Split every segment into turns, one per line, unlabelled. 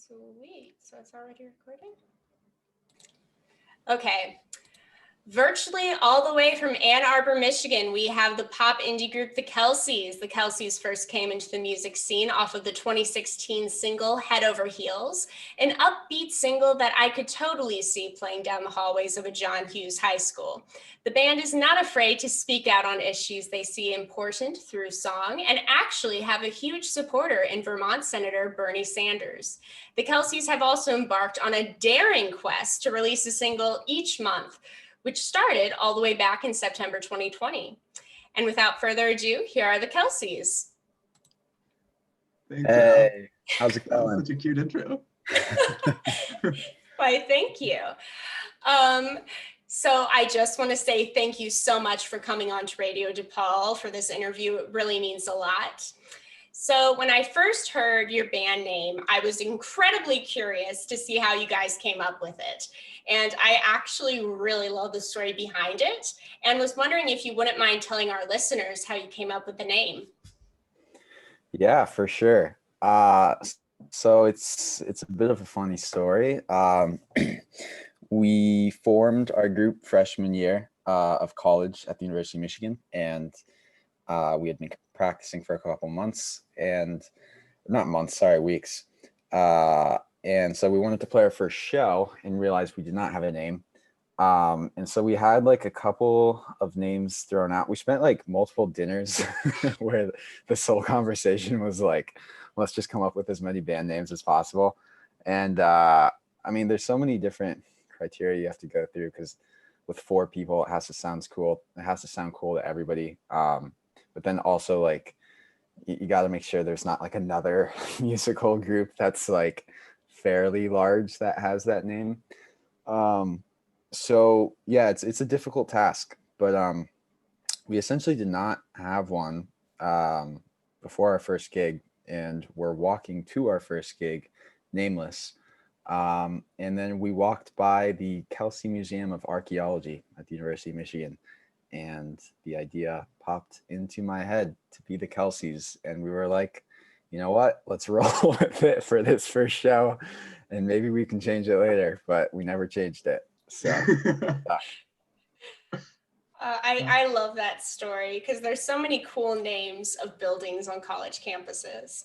Sweet. So it's already recording? Okay. Virtually all the way from Ann Arbor, Michigan, we have the pop indie group, the Kelseys. The Kelseys first came into the music scene off of the 2016 single, Head Over Heels, an upbeat single that I could totally see playing down the hallways of a John Hughes high school. The band is not afraid to speak out on issues they see important through song and actually have a huge supporter in Vermont Senator Bernie Sanders. The Kelseys have also embarked on a daring quest to release a single each month, which started all the way back in September 2020. And without further ado, here are the Kelseys.
Thanks,
hey, how's it
That was
going?
such a cute intro.
Why, thank you. So I just want to say thank you so much for coming on to Radio DePaul for this interview. It really means a lot. So when I first heard your band name, I was incredibly curious to see how you guys came up with it. And I actually really love the story behind it and was wondering if you wouldn't mind telling our listeners how you came up with the name.
Yeah, for sure. So it's a bit of a funny story. We formed our group freshman year of college at the University of Michigan, and we had been practicing for a couple months, and not months, sorry, weeks. And so we wanted to play our first show and realized we did not have a name. And so we had like a couple of names thrown out. We spent like multiple dinners where the sole conversation was like, let's just come up with as many band names as possible. And I mean, there's so many different criteria you have to go through because with 4 people, it has to sound cool. It has to sound cool to everybody. But then also like, you got to make sure there's not like another musical group that's like fairly large that has that name. So yeah, it's a difficult task, but we essentially did not have one before our first gig, and we're walking to our first gig nameless. And then we walked by the Kelsey Museum of Archaeology at the University of Michigan, and the idea popped into my head to be the Kelseys, and we were like, you know what, let's roll with it for this first show, and maybe we can change it later, but we never changed it. So
I love that story because there's so many cool names of buildings on college campuses.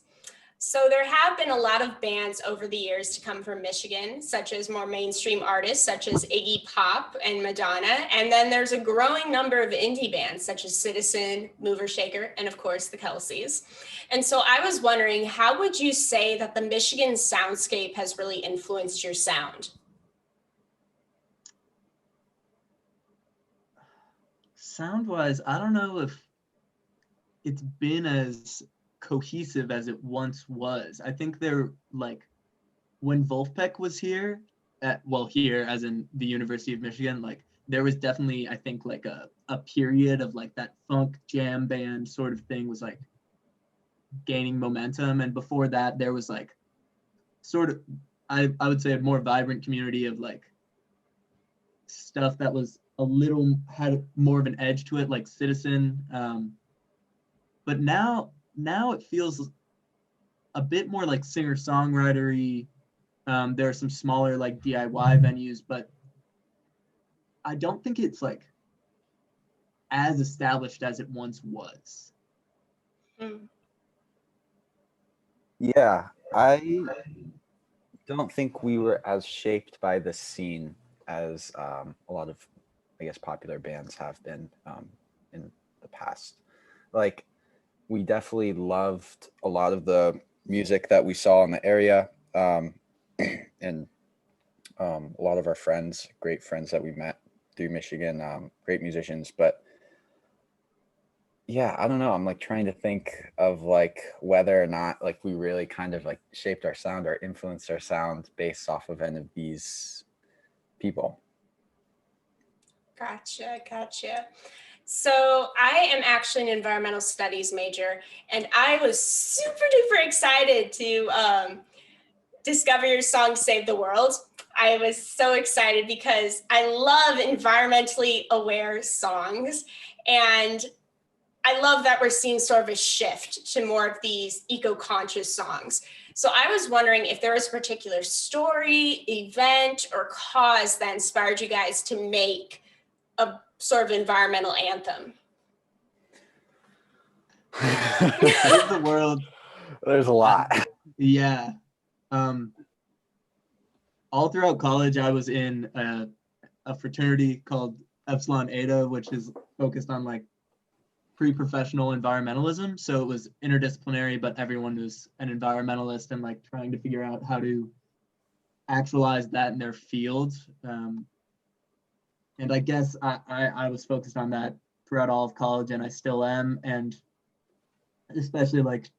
So there have been a lot of bands over the years to come from Michigan, such as more mainstream artists such as Iggy Pop and Madonna. And then there's a growing number of indie bands such as Citizen, Mover Shaker, and of course the Kelseys. And so I was wondering, how would you say that the Michigan soundscape has really influenced your sound?
Sound-wise, I don't know if it's been as cohesive as it once was. I think they're like when Wolfpack was here, here as in the University of Michigan, like there was definitely, I think, like a period of like that funk jam band sort of thing was like gaining momentum. And before that, there was like sort of, I would say a more vibrant community of like stuff that was had more of an edge to it, like Citizen. But now it feels a bit more like singer-songwritery. There are some smaller like DIY venues, but I don't think it's like as established as it once was.
yeah, I don't think we were as shaped by the scene as a lot of, I guess, popular bands have been in the past. Like, we definitely loved a lot of the music that we saw in the area, and a lot of our friends, great friends that we met through Michigan, great musicians. But yeah, I don't know. I'm like trying to think of like whether or not like we really kind of like shaped our sound or influenced our sound based off of any of these people.
Gotcha. So I am actually an environmental studies major, and I was super duper excited to discover your song Save the World. I was so excited because I love environmentally aware songs, and I love that we're seeing sort of a shift to more of these eco-conscious songs. So I was wondering if there was a particular story, event, or cause that inspired you guys to make a sort of environmental anthem.
Save the world.
There's a lot.
Yeah. All throughout college, I was in a fraternity called Epsilon Eta, which is focused on like pre-professional environmentalism. So it was interdisciplinary, but everyone was an environmentalist and like trying to figure out how to actualize that in their field. And I guess I was focused on that throughout all of college, and I still am. And especially like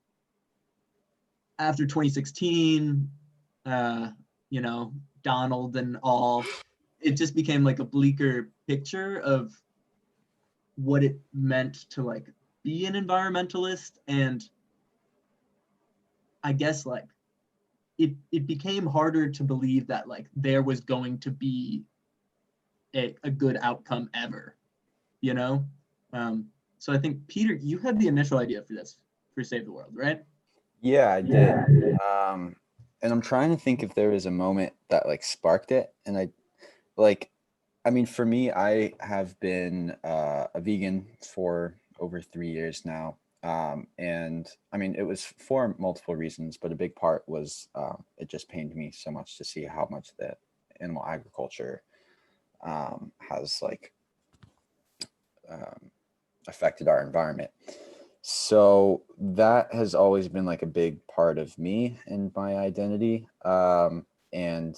after 2016, you know, Donald and all, it just became like a bleaker picture of what it meant to like be an environmentalist. And I guess like it became harder to believe that like there was going to be a good outcome ever, you know? So I think, Peter, you had the initial idea for this, for Save the World, right?
Yeah, I did. And I'm trying to think if there was a moment that like sparked it. And I mean, for me, I have been a vegan for over 3 years now. And I mean, it was for multiple reasons, but a big part was it just pained me so much to see how much the animal agriculture has like affected our environment. So that has always been like a big part of me and my identity. And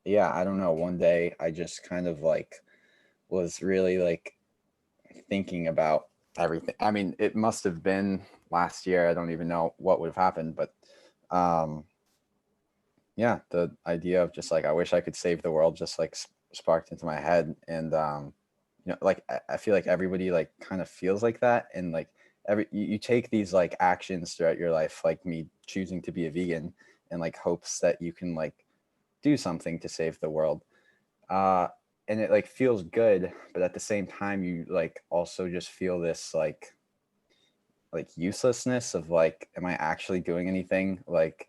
yeah, I don't know, one day I just kind of like was really like thinking about everything. I mean, it must have been last year. I don't even know what would have happened, but yeah, the idea of just like, I wish I could save the world just like sparked into my head. And you know, like I feel like everybody like kind of feels like that. And like you take these like actions throughout your life, like me choosing to be a vegan, and like hopes that you can like do something to save the world. And it like feels good, but at the same time you like also just feel this like uselessness of like, am I actually doing anything? Like,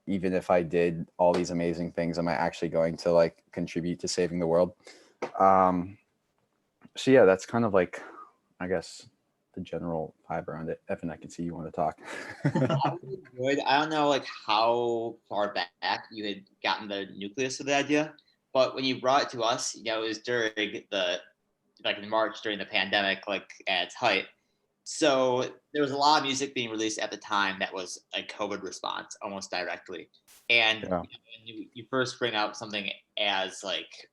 even if I did all these amazing things, am I actually going to like contribute to saving the world? So yeah, that's kind of like, I guess, the general vibe around it. Evan, I can see you want to talk.
I don't know like how far back you had gotten the nucleus of the idea, but when you brought it to us, you know, it was during the like in March during the pandemic, like at its height. So there was a lot of music being released at the time that was a COVID response almost directly. And
Yeah.
you know, when you first bring out something as like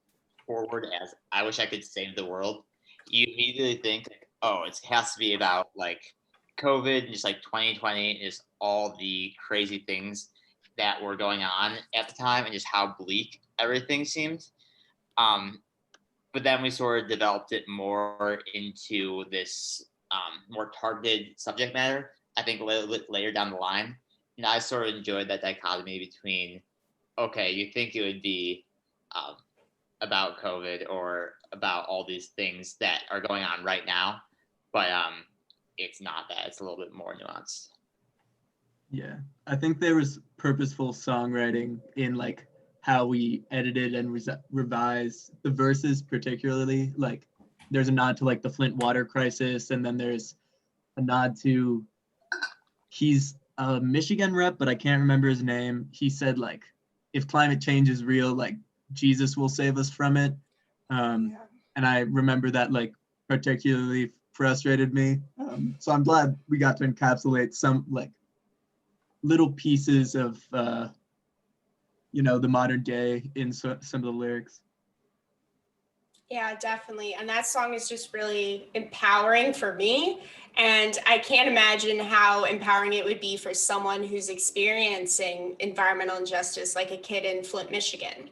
forward as I wish I could save the world, you immediately think, like, oh, it has to be about like COVID and just like 2020 and just all the crazy things that were going on at the time and just how bleak everything seemed. But then we sort of developed it more into this more targeted subject matter, I think a little bit later down the line. And I sort of enjoyed that dichotomy between, okay, you think it would be about COVID or about all these things that are going on right now, but it's not that. It's a little bit more nuanced.
Yeah, I think there was purposeful songwriting in like how we edited and revised the verses, particularly. Like there's a nod to like the Flint water crisis, and then there's a nod to, he's a Michigan rep, but I can't remember his name. He said like, if climate change is real, like Jesus will save us from it. And I remember that like particularly frustrated me. So I'm glad we got to encapsulate some like little pieces of you know, the modern day in some of the lyrics.
Yeah, definitely. And that song is just really empowering for me. And I can't imagine how empowering it would be for someone who's experiencing environmental injustice, like a kid in Flint, Michigan.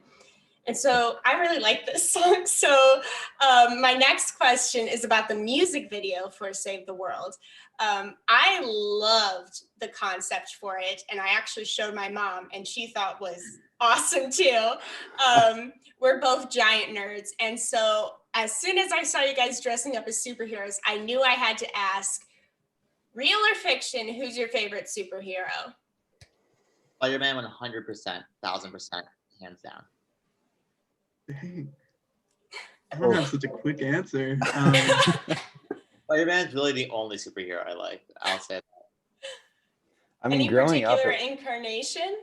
And so I really like this song. So my next question is about the music video for Save the World. I loved the concept for it, and I actually showed my mom, and she thought was awesome too. We're both giant nerds. And so as soon as I saw you guys dressing up as superheroes, I knew I had to ask, Real or fiction, who's your favorite superhero?
Spider-Man 100%, 1000%, hands down.
Dang. I don't have such a quick answer.
Spider-Man's really the only superhero I like. I'll say that.
I mean,
Any
growing up,
particular incarnation?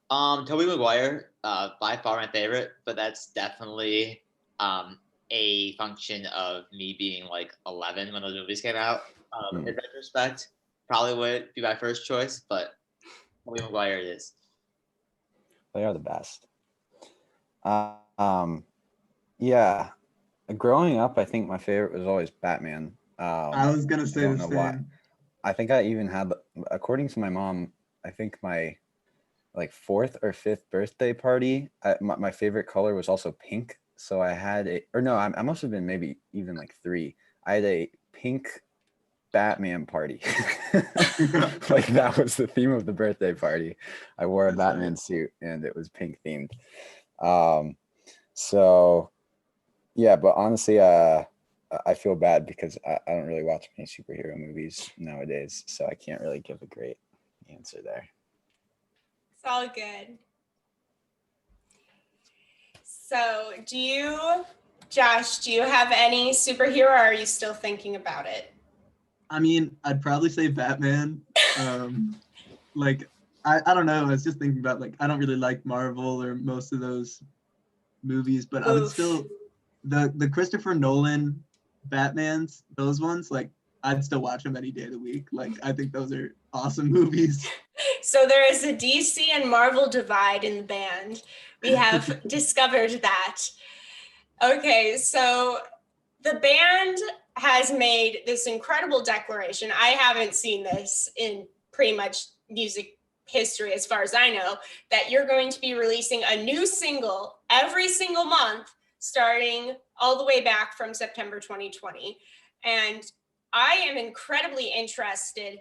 Tobey Maguire, by far my favorite, but that's definitely a function of me being like 11 when those movies came out. In retrospect, probably would be my first choice, but Tobey Maguire it is.
they are the best. Yeah, growing up, I think my favorite was always Batman.
I was gonna say
don't
the
know why.
same.
I think I even had, according to my mom, I think my like 4th or 5th birthday party, my favorite color was also pink. So I had I must have been maybe even like 3. I had a pink Batman party. Like that was the theme of the birthday party. I wore a
That's
Batman
nice.
suit and it was pink themed. So yeah, but honestly, I feel bad because I don't really watch many superhero movies nowadays, so I can't really give a great answer there.
It's all good. So Josh, do you have any superhero, or are you still thinking about it?
I mean, I'd probably say Batman. Like, I don't know. I was just thinking about, like, I don't really like Marvel or most of those movies, but I would
Oof.
still, the Christopher Nolan Batmans, those ones, like, I'd still watch them any day of the week. Like, I think those are awesome movies.
So there is a DC and Marvel divide in the band. We have discovered that. Okay, so the band has made this incredible declaration. I haven't seen this in pretty much music history, as far as I know, that you're going to be releasing a new single every single month, starting all the way back from September 2020. And I am incredibly interested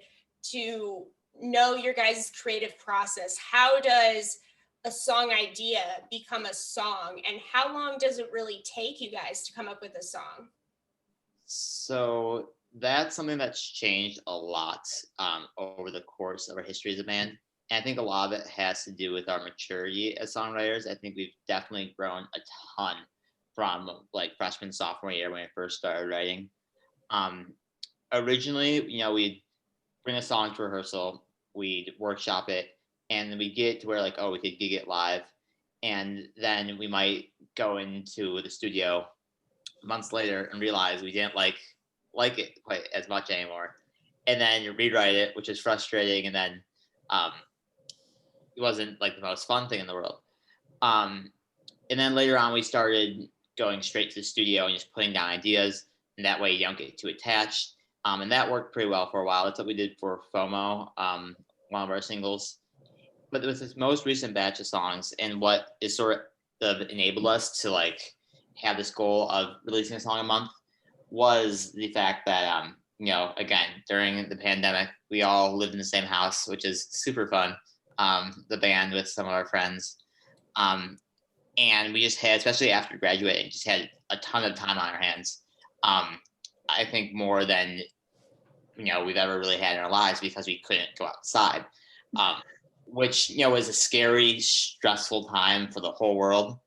to know your guys' creative process. How does a song idea become a song, and how long does it really take you guys to come up with a song?
So that's something that's changed a lot over the course of our history as a band. And I think a lot of it has to do with our maturity as songwriters. I think we've definitely grown a ton from like freshman, sophomore year when I first started writing. Originally, we'd bring a song to rehearsal, we'd workshop it, and then we get to where like, oh, we could gig it live. And then we might go into the studio months later and realize we didn't like it quite as much anymore. And then you rewrite it, which is frustrating. And then it wasn't like the most fun thing in the world. And then later on, we started going straight to the studio and just putting down ideas. And that way you don't get too attached. And that worked pretty well for a while. That's what we did for FOMO, one of our singles. But with this most recent batch of songs, and what is sort of enabled us to like have this goal of releasing a song a month, was the fact that again, during the pandemic, we all lived in the same house, which is super fun. The band with some of our friends, and we just had, especially after graduating, just had a ton of time on our hands. I think more than we've ever really had in our lives, because we couldn't go outside, which was a scary, stressful time for the whole world.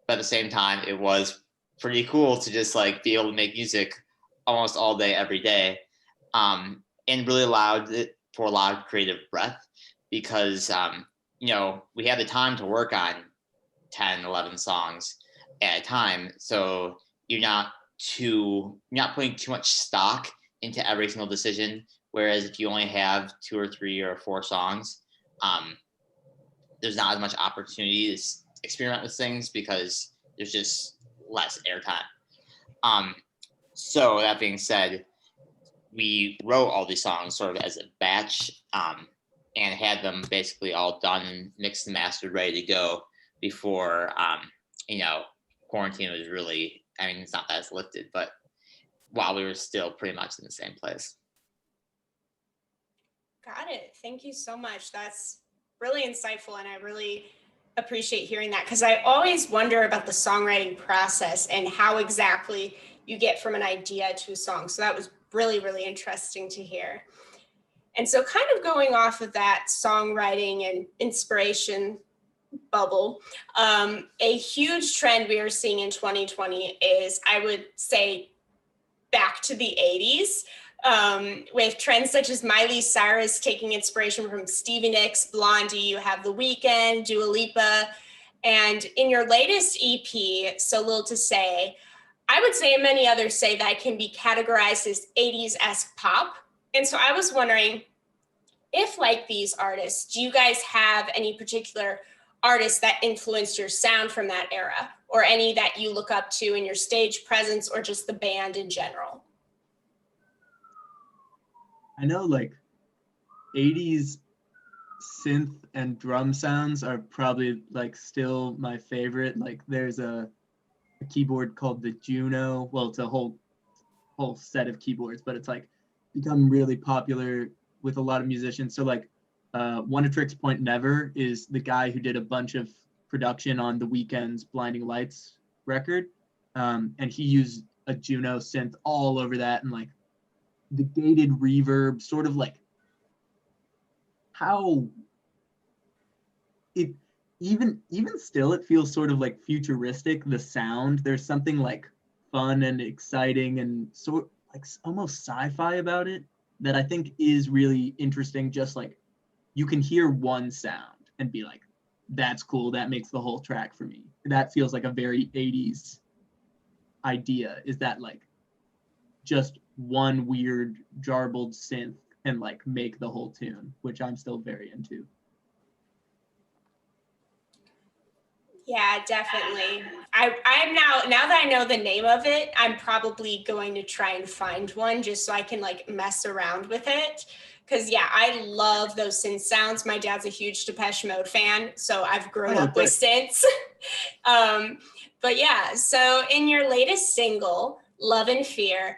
But at the same time, it was pretty cool to just like be able to make music almost all day, every day, and really allowed it for a lot of creative breath, because we had the time to work on 10, 11 songs at a time. So you're not putting too much stock into every single decision. Whereas if you only have 2 or 3 or 4 songs, there's not as much opportunity to experiment with things because there's just less airtime. So that being said, we wrote all these songs sort of as a batch, and had them basically all done, mixed and mastered, ready to go before quarantine was really, it's not that it's lifted, but while we were still pretty much in the same place.
Got it. Thank you so much. That's really insightful, and I really appreciate hearing that, because I always wonder about the songwriting process and how exactly you get from an idea to a song. So that was really, really interesting to hear. And so kind of going off of that songwriting and inspiration bubble, a huge trend we are seeing in 2020 is, I would say, back to the 80s, with trends such as Miley Cyrus taking inspiration from Stevie Nicks, Blondie, you have The Weeknd, Dua Lipa, and in your latest EP, So Little to Say, I would say, and many others say, that can be categorized as 80s-esque pop. And so I was wondering if, like these artists, do you guys have any particular artists that influenced your sound from that era, or any that you look up to in your stage presence or just the band in general?
I know like 80s synth and drum sounds are probably like still my favorite. Like there's a keyboard called the Juno. Well, it's a whole set of keyboards, but it's like become really popular with a lot of musicians. So like One Tricks Point Never is the guy who did a bunch of production on The Weeknd's Blinding Lights record. And he used a Juno synth all over that, and like the gated reverb, sort of like how it even still it feels sort of like futuristic, the sound. There's something like fun and exciting and sort like almost sci-fi about it that I think is really interesting. Just like you can hear one sound and be like, that's cool, that makes the whole track for me. That feels like a very 80s idea, is that like just one weird jarbled synth and like make the whole tune, which I'm still very into.
Yeah, definitely. I'm now that I know the name of it, I'm probably going to try and find one just so I can like mess around with it. Cause yeah, I love those synth sounds. My dad's a huge Depeche Mode fan, so I've grown up with synths. But yeah, so in your latest single, Love and Fear,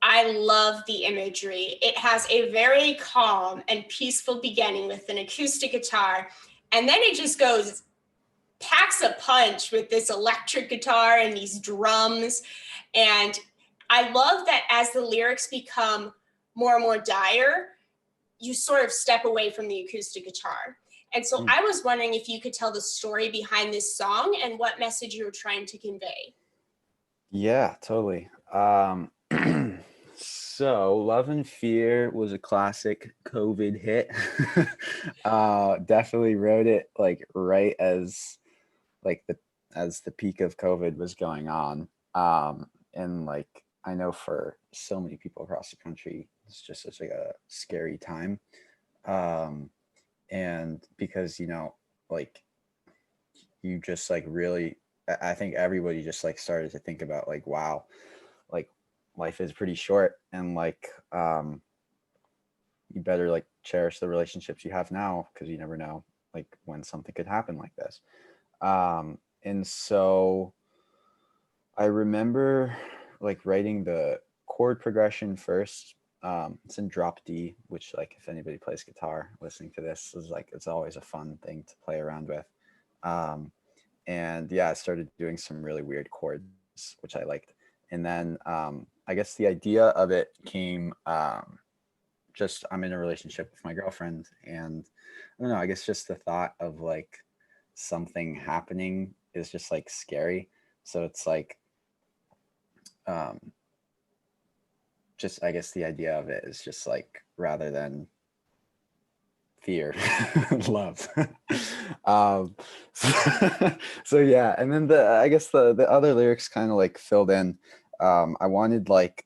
I love the imagery. It has a very calm and peaceful beginning with an acoustic guitar, and then it just packs a punch with this electric guitar and these drums. And I love that as the lyrics become more and more dire, you sort of step away from the acoustic guitar. And so I was wondering if you could tell the story behind this song and what message you were trying to convey.
Yeah, totally. So Love and Fear was a classic COVID hit. Definitely wrote it like right as like the peak of COVID was going on. And like I know for so many people across the country, it's just such like a scary time. And because, like you just like really, I think everybody just like started to think about like, wow, like life is pretty short, and like you better like cherish the relationships you have now, because you never know like when something could happen like this. And so I remember like writing the chord progression first. It's in drop D, which like if anybody plays guitar listening to this is like, it's always a fun thing to play around with. And yeah, I started doing some really weird chords, which I liked. And then I guess the idea of it came just, I'm in a relationship with my girlfriend, and I don't know, I guess just the thought of like something happening is just like scary. So it's like just, I guess the idea of it is just like, rather than fear, love. So yeah, and then I guess the other lyrics kind of like filled in. I wanted like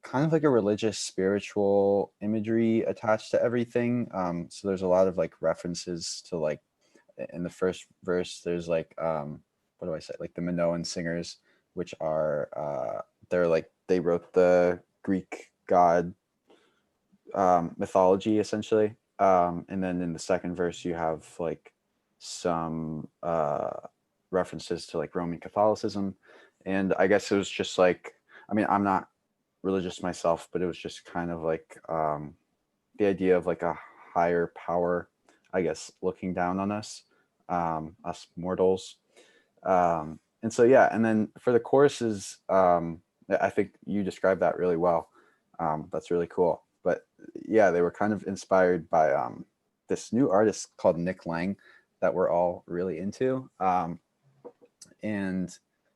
kind of like a religious, spiritual imagery attached to everything. So there's a lot of like references to like, in the first verse, there's like what do I say? Like the Minoan singers, which are they're like, they wrote the Greek god mythology essentially. And then in the second verse, you have like some references to like Roman Catholicism. And I guess it was just like, I mean, I'm not religious myself, but it was just kind of like the idea of like a higher power, I guess, looking down on us mortals. And so, yeah. And then for the choruses, I think you described that really well. That's really cool. But yeah, they were kind of inspired by this new artist called Nick Lang that we're all really into. And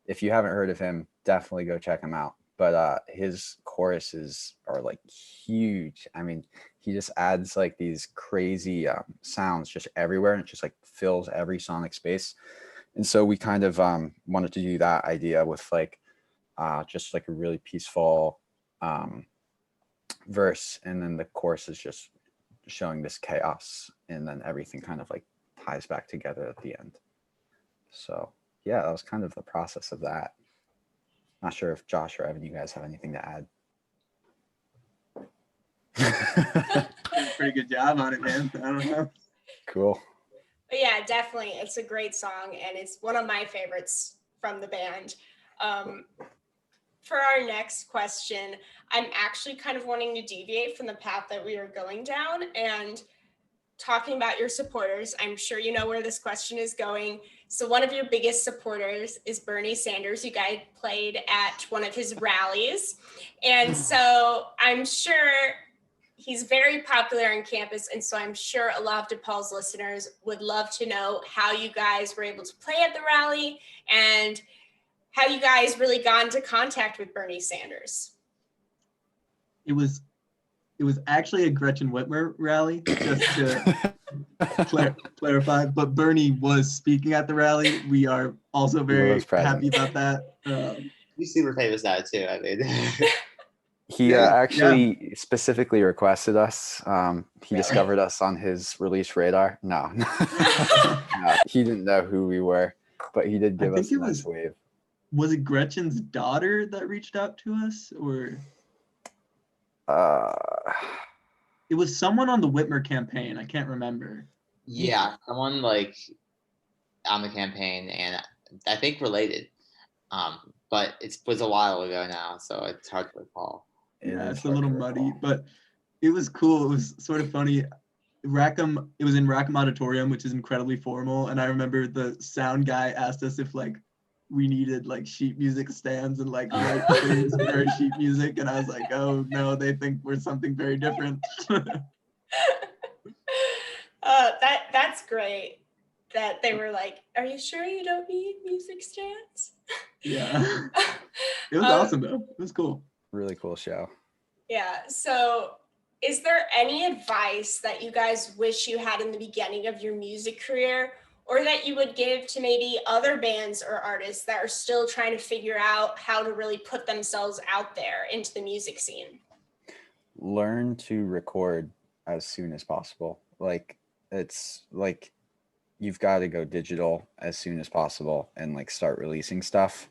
if you haven't heard of him, definitely go check him out. But his choruses are like huge. I mean, he just adds like these crazy sounds just everywhere, and it just like fills every sonic space. And so we kind of wanted to do that idea with like just like a really peaceful verse, and then the chorus is just showing this chaos, and then everything kind of like ties back together at the end. So yeah, that was kind of the process of that. Not sure if Josh or Evan, you guys have anything to add.
Did a pretty good job on it, man. I don't know.
Cool.
But yeah, definitely. It's a great song, and it's one of my favorites from the band. For our next question, I'm actually kind of wanting to deviate from the path that we are going down and talking about your supporters. I'm sure you know where this question is going. So one of your biggest supporters is Bernie Sanders. You guys played at one of his rallies. And so I'm sure he's very popular on campus. And so I'm sure a lot of DePaul's listeners would love to know how you guys were able to play at the rally and how you guys really got into contact with Bernie Sanders.
It was actually a Gretchen Whitmer rally, just to clarify. But Bernie was speaking at the rally. We are also very happy about that.
He's super famous now too. I mean,
He actually specifically requested us. He discovered us on his release radar. No. No, he didn't know who we were, but he did give us a nice wave.
Was it Gretchen's daughter that reached out to us, or? It was someone on the Whitmer campaign. I can't remember.
Yeah, someone like on the campaign, and I think related. But it was a while ago now, so it's hard to recall.
Yeah, it's a little muddy, but it was cool. It was sort of funny. Rackham, it was in Rackham Auditorium, which is incredibly formal. And I remember the sound guy asked us if like we needed like sheet music stands and like right things for our sheet music. And I was like, oh no, they think we're something very different.
That's great that they were like, are you sure you don't need music stands?
Yeah. It was awesome though. It was cool.
Really cool show.
Yeah. So is there any advice that you guys wish you had in the beginning of your music career, or that you would give to maybe other bands or artists that are still trying to figure out how to really put themselves out there into the music scene?
Learn to record as soon as possible. Like, it's like you've got to go digital as soon as possible and like start releasing stuff,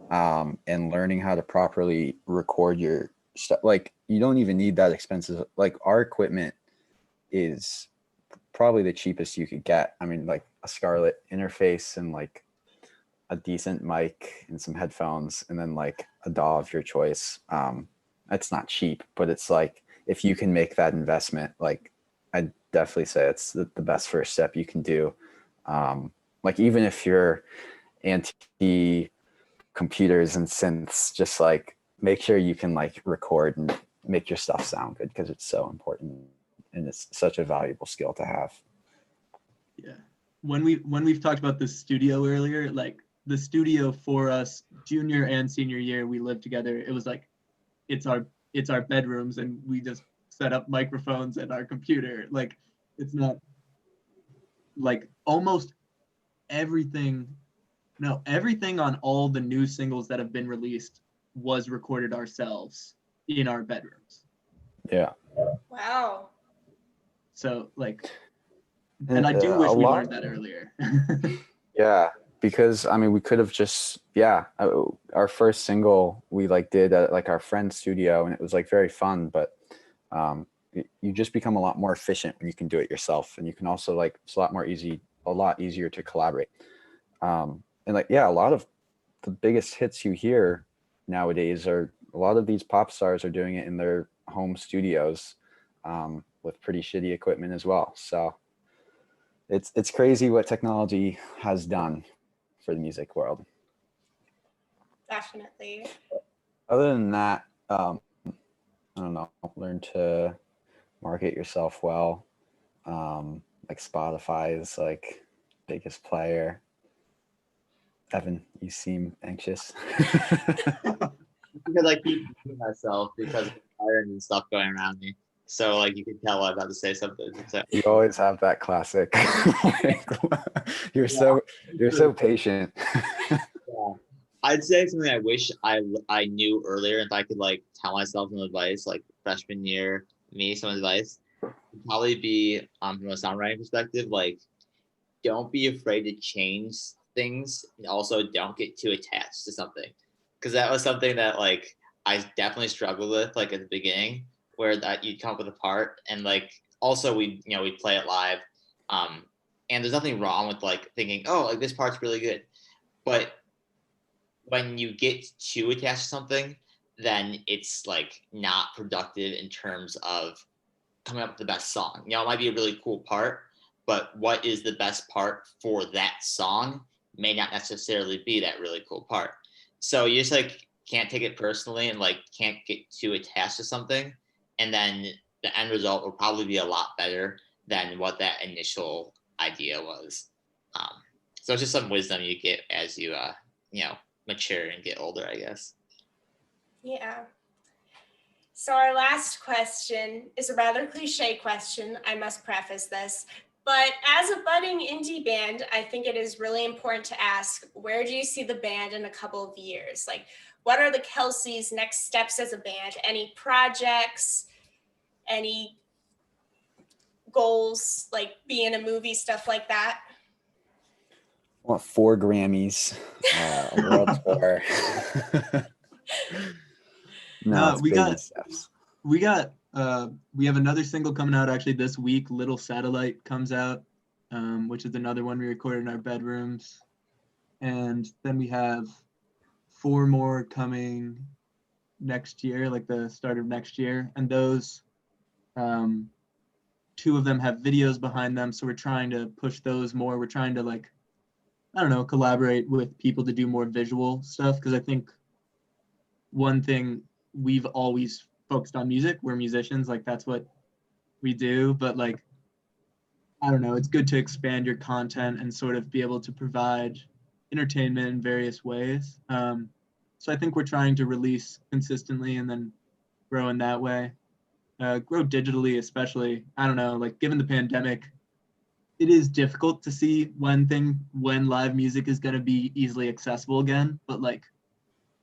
and learning how to properly record your stuff. Like, you don't even need that expensive. Like, our equipment is probably the cheapest you could get. I mean, like a Scarlett interface and like a decent mic and some headphones, and then like a DAW of your choice. It's not cheap, but it's like, if you can make that investment, like, I'd definitely say it's the best first step you can do. Like, even if you're anti computers and synths, just like make sure you can like record and make your stuff sound good, because it's so important and it's such a valuable skill to have.
Yeah. When we've talked about the studio earlier, like the studio for us, junior and senior year, we lived together. It was like, it's our bedrooms, and we just set up microphones and our computer. Like, it's not like almost everything on all the new singles that have been released was recorded ourselves in our bedrooms.
Yeah.
Wow.
So like, and I do wish we learned that earlier.
Yeah, because I mean, we could have just, our first single we like did at like our friend's studio, and it was like very fun, but you just become a lot more efficient when you can do it yourself, and you can also like, it's a lot easier to collaborate. And like, yeah, a lot of the biggest hits you hear nowadays are, a lot of these pop stars are doing it in their home studios, with pretty shitty equipment as well. So it's crazy what technology has done for the music world.
Definitely.
Other than that, I don't know, learn to market yourself well. Like Spotify is like biggest player. Evan, you seem anxious.
Because I keep repeating myself because of the iron and stuff going around me. So like you can tell I'm about to say something. So
You always have that classic. Like, you're so patient.
yeah. I'd say something I wish I knew earlier. If I could like tell myself some advice, like freshman year, me some advice, would probably be from a songwriting perspective, like don't be afraid to change things, and also don't get too attached to something, because that was something that like I definitely struggled with like at the beginning, where that you'd come up with a part and like also we play it live, and there's nothing wrong with like thinking, oh, like this part's really good, but when you get too attached to something, then it's like not productive in terms of coming up with the best song. It might be a really cool part, but what is the best part for that song may not necessarily be that really cool part. So you just like can't take it personally and like can't get too attached to something, and then the end result will probably be a lot better than what that initial idea was. So it's just some wisdom you get as you mature and get older, I guess.
Yeah. So our last question is a rather cliche question. I must preface this. But as a budding indie band, I think it is really important to ask, where do you see the band in a couple of years? Like, what are the Kelseys' next steps as a band? Any projects, any goals, like be in a movie, stuff like that?
I want 4 Grammys, a world tour.
No,
it's
we
baby
got-
steps.
We have another single coming out actually this week. Little Satellite comes out, which is another one we recorded in our bedrooms. And then we have 4 more coming next year, like the start of next year. And those, 2 of them have videos behind them. So we're trying to push those more. We're trying to like, I don't know, collaborate with people to do more visual stuff. Because I think one thing we've always focused on music. We're musicians, like that's what we do. But like, I don't know, it's good to expand your content and sort of be able to provide entertainment in various ways. So I think we're trying to release consistently and then grow in that way. Grow digitally, especially. I don't know, like given the pandemic, it is difficult to see when live music is going to be easily accessible again. But like,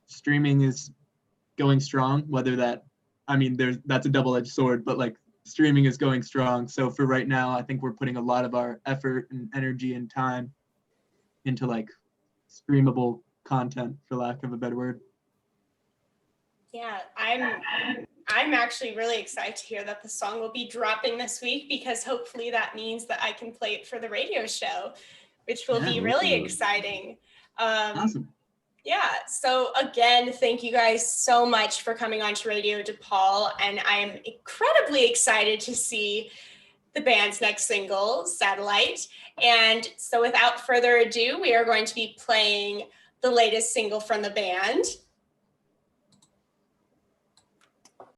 streaming is going strong. Whether that's a double-edged sword, but like streaming is going strong. So for right now, I think we're putting a lot of our effort and energy and time into like streamable content, for lack of a better word.
Yeah, I'm actually really excited to hear that the song will be dropping this week, because hopefully that means that I can play it for the radio show, which will be really exciting.
Awesome.
Yeah, so again, thank you guys so much for coming on to Radio DePaul, and I'm incredibly excited to see the band's next single, Satellite. And so without further ado, we are going to be playing the latest single from the band,